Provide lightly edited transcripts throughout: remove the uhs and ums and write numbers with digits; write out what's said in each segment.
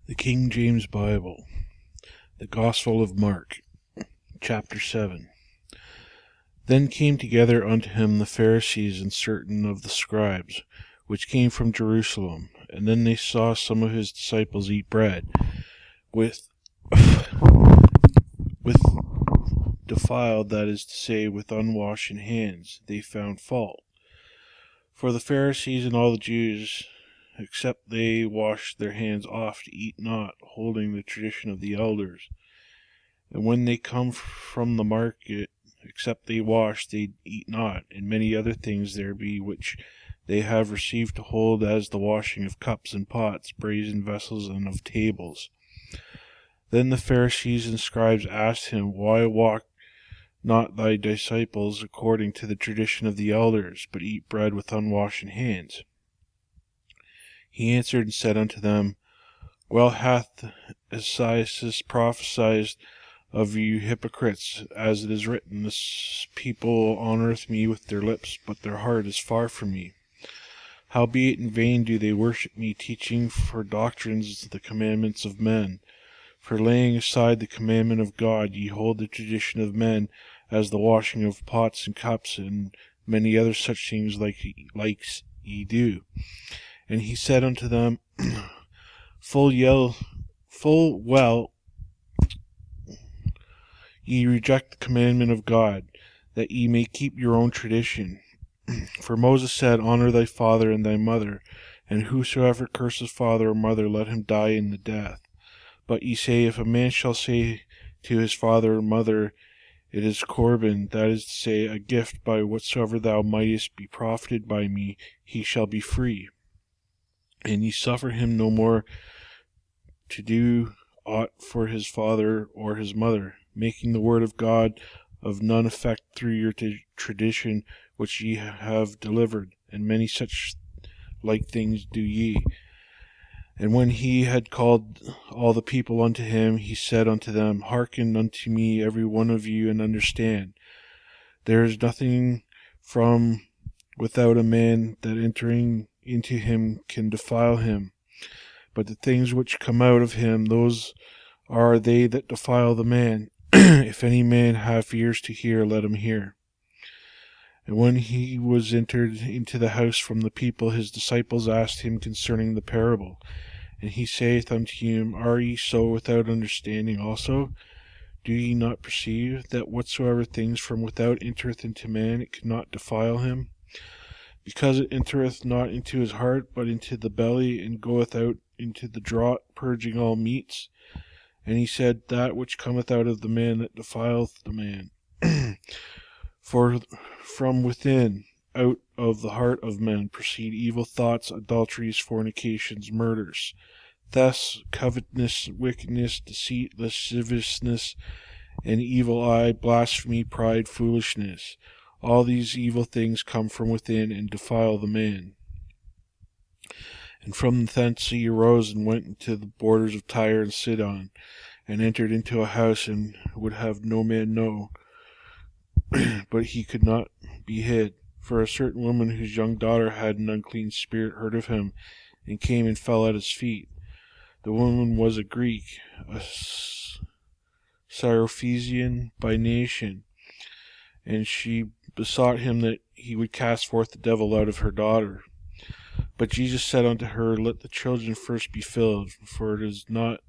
The King James Bible, the Gospel of Mark, chapter 7. Then came together unto him the Pharisees and certain of the scribes, which came from Jerusalem. And then they saw some of his disciples eat bread with defiled, that is to say, with unwashen hands. They found fault. For the Pharisees and all the Jews, except they wash their hands oft, eat not, holding the tradition of the elders. And when they come from the market, except they wash, they eat not. And many other things there be which they have received to hold, as the washing of cups and pots, brazen vessels, and of tables. Then the Pharisees and scribes asked him, Why walk not thy disciples according to the tradition of the elders, but eat bread with unwashen hands? He answered and said unto them, Well hath Esaias prophesied of you hypocrites, as it is written, This people honoureth me with their lips, but their heart is far from me. Howbeit in vain do they worship me, teaching for doctrines the commandments of men. For laying aside the commandment of God, ye hold the tradition of men, as the washing of pots and cups, and many other such things like ye do. And he said unto them, Full well ye reject the commandment of God, that ye may keep your own tradition. For Moses said, Honour thy father and thy mother, and whosoever curses father or mother, let him die in the death. But ye say, If a man shall say to his father or mother, It is Corban, that is to say, a gift by whatsoever thou mightest be profited by me, he shall be free. And ye suffer him no more to do aught for his father or his mother, making the word of God of none effect through your tradition which ye have delivered, and many such like things do ye. And when he had called all the people unto him, he said unto them, Hearken unto me every one of you, and understand. There is nothing from without a man that entering into him can defile him, but the things which come out of him, those are they that defile the man. If any man have ears to hear, let him hear. And when he was entered into the house from the people, his disciples asked him concerning the parable. And he saith unto them, Are ye so without understanding also? Do ye not perceive that whatsoever things from without entereth into man, it cannot defile him? Because it entereth not into his heart, but into the belly, and goeth out into the draught, purging all meats. And he said, That which cometh out of the man, that defileth the man. For from within, out of the heart of men, proceed evil thoughts, adulteries, fornications, murders, thefts, covetousness, wickedness, deceit, lasciviousness, an evil eye, blasphemy, pride, foolishness. All these evil things come from within, and defile the man. And from thence he arose and went into the borders of Tyre and Sidon, and entered into a house, and would have no man know, but he could not be hid. For a certain woman whose young daughter had an unclean spirit heard of him, and came and fell at his feet. The woman was a Greek, a Syrophoenician by nation, and she besought him that he would cast forth the devil out of her daughter. But Jesus said unto her, Let the children first be filled, for it is not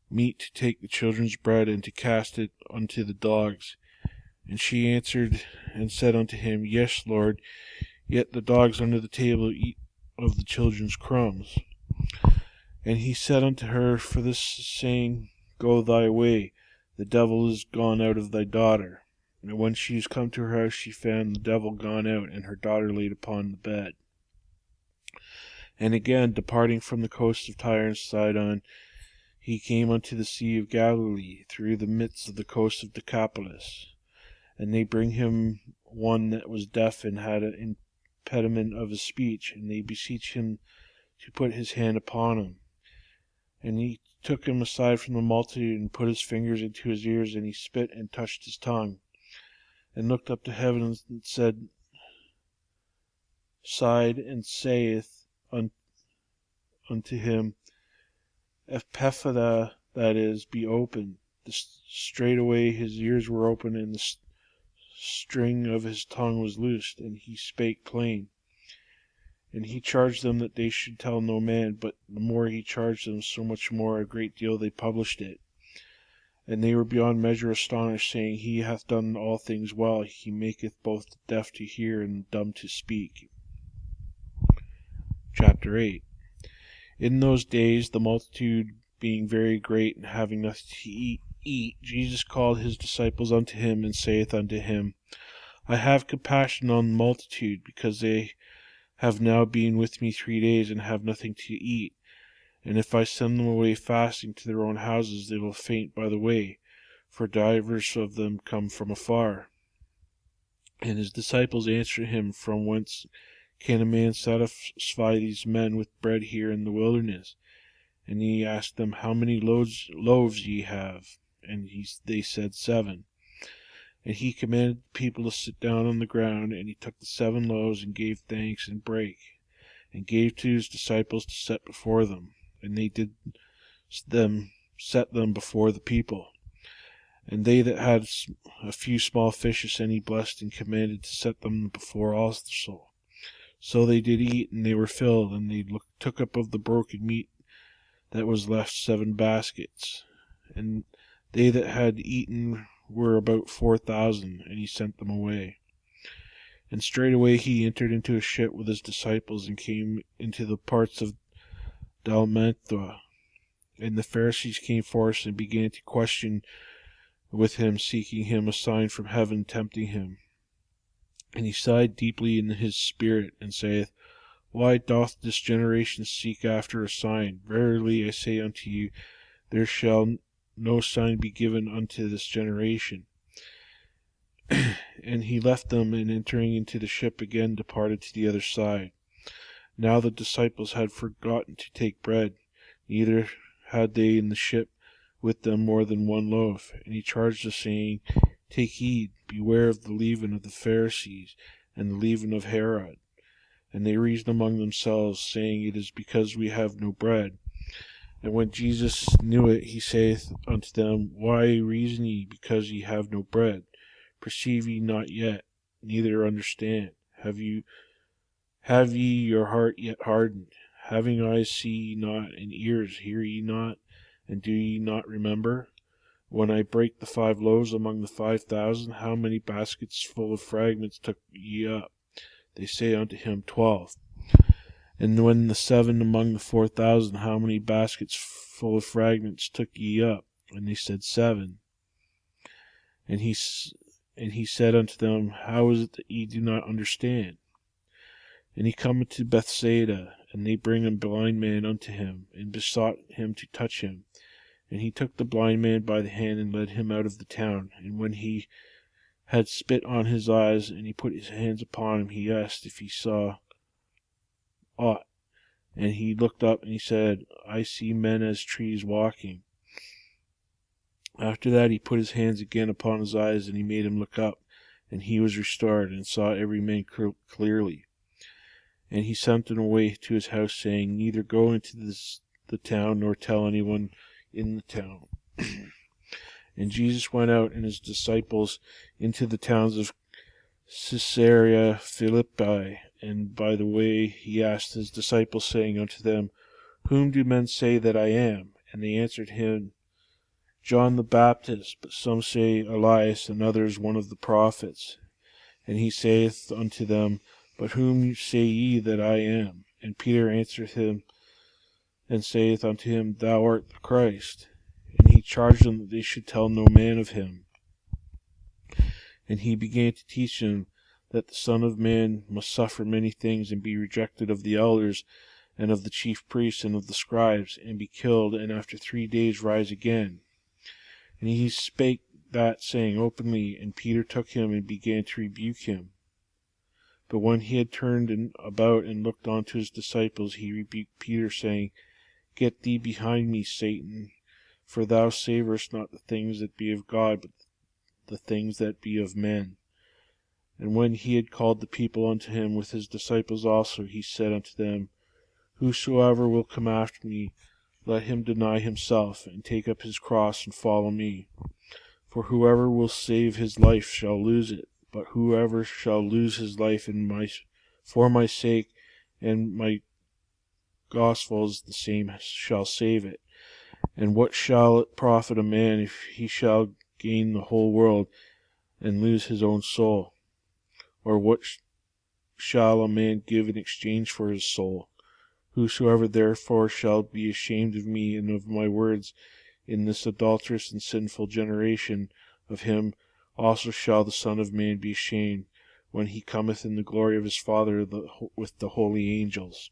meet to take the children's bread and to cast it unto the dogs. And she answered and said unto him, Yes, Lord, yet the dogs under the table eat of the children's crumbs. And he said unto her, For this saying, Go thy way, the devil is gone out of thy daughter. And when she is come to her house, she found the devil gone out, and her daughter laid upon the bed. And again, departing from the coast of Tyre and Sidon, he came unto the sea of Galilee, through the midst of the coast of Decapolis. And they bring him one that was deaf and had an impediment of his speech, and they beseech him to put his hand upon him. And he took him aside from the multitude, and put his fingers into his ears, and he spit and touched his tongue, and looked up to heaven, and sighed, and saith unto him, Epiphanes, that is, be opened. Straightway his ears were opened, and the string of his tongue was loosed, and he spake plain. And he charged them that they should tell no man, but the more he charged them, so much more a great deal they published it. And they were beyond measure astonished, saying, He hath done all things well. He maketh both the deaf to hear and the dumb to speak. Chapter 8. In those days, the multitude being very great, and having nothing to eat, Jesus called his disciples unto him, and saith unto him, I have compassion on the multitude, because they have now been with me 3 days, and have nothing to eat. And if I send them away fasting to their own houses, they will faint by the way, for divers of them come from afar. And his disciples answered him, From whence can a man satisfy these men with bread here in the wilderness? And he asked them, How many loaves ye have? And they said, 7. And he commanded the people to sit down on the ground, and he took the 7 loaves, and gave thanks, and brake, and gave to his disciples to set before them. And they did set them before the people. And they that had a few small fishes, and he blessed, and commanded to set them before also. So they did eat, and they were filled, and they took up of the broken meat that was left 7 baskets. And they that had eaten were about 4,000, and he sent them away. And straightway he entered into a ship with his disciples, and came into the parts of Dalmanutha. And the Pharisees came forth, and began to question with him, seeking him a sign from heaven, tempting him. And he sighed deeply in his spirit, and saith, Why doth this generation seek after a sign? Verily I say unto you, there shall no sign be given unto this generation. And he left them, and entering into the ship again departed to the other side. Now the disciples had forgotten to take bread, neither had they in the ship with them more than 1 loaf. And he charged us, saying, Take heed, beware of the leaven of the Pharisees, and the leaven of Herod. And they reasoned among themselves, saying, It is because we have no bread. And when Jesus knew it, he saith unto them, Why reason ye, because ye have no bread? Perceive ye not yet, neither understand? Have ye your heart yet hardened? Having eyes see ye not, and ears hear ye not, and do ye not remember? When I brake the 5 loaves among the 5,000, how many baskets full of fragments took ye up? They say unto him, 12. And when the 7 among the 4,000, how many baskets full of fragments took ye up? And they said, 7. And he said unto them, How is it that ye do not understand? And he cometh to Bethsaida, and they bring a blind man unto him, and besought him to touch him. And he took the blind man by the hand, and led him out of the town. And when he had spit on his eyes, and he put his hands upon him, he asked if he saw aught. And he looked up, and he said, I see men as trees walking. After that he put his hands again upon his eyes, and he made him look up, and he was restored, and saw every man clearly. And he sent him away to his house, saying, Neither go into the town, nor tell anyone in the town. And Jesus went out, and his disciples, into the towns of Caesarea Philippi. And by the way he asked his disciples, saying unto them, Whom do men say that I am? And they answered him, John the Baptist, but some say Elias, and others one of the prophets. And he saith unto them, But whom say ye that I am? And Peter answereth him, and saith unto him, Thou art the Christ. And he charged them that they should tell no man of him. And he began to teach them that the Son of Man must suffer many things, and be rejected of the elders, and of the chief priests, and of the scribes, and be killed, and after 3 days rise again. And he spake that saying openly, and Peter took him, and began to rebuke him. But when he had turned about, and looked on to his disciples, he rebuked Peter, saying, Get thee behind me, Satan, for thou savourest not the things that be of God, but the things that be of men. And when he had called the people unto him with his disciples also, he said unto them, Whosoever will come after me, let him deny himself, and take up his cross, and follow me. For whoever will save his life shall lose it, but whoever shall lose his life for my sake and my gospel's, the same shall save it. And what shall it profit a man if he shall gain the whole world and lose his own soul? Or what shall a man give in exchange for his soul? Whosoever therefore shall be ashamed of me and of my words in this adulterous and sinful generation, of him also shall the Son of Man be ashamed, when he cometh in the glory of his Father with the holy angels.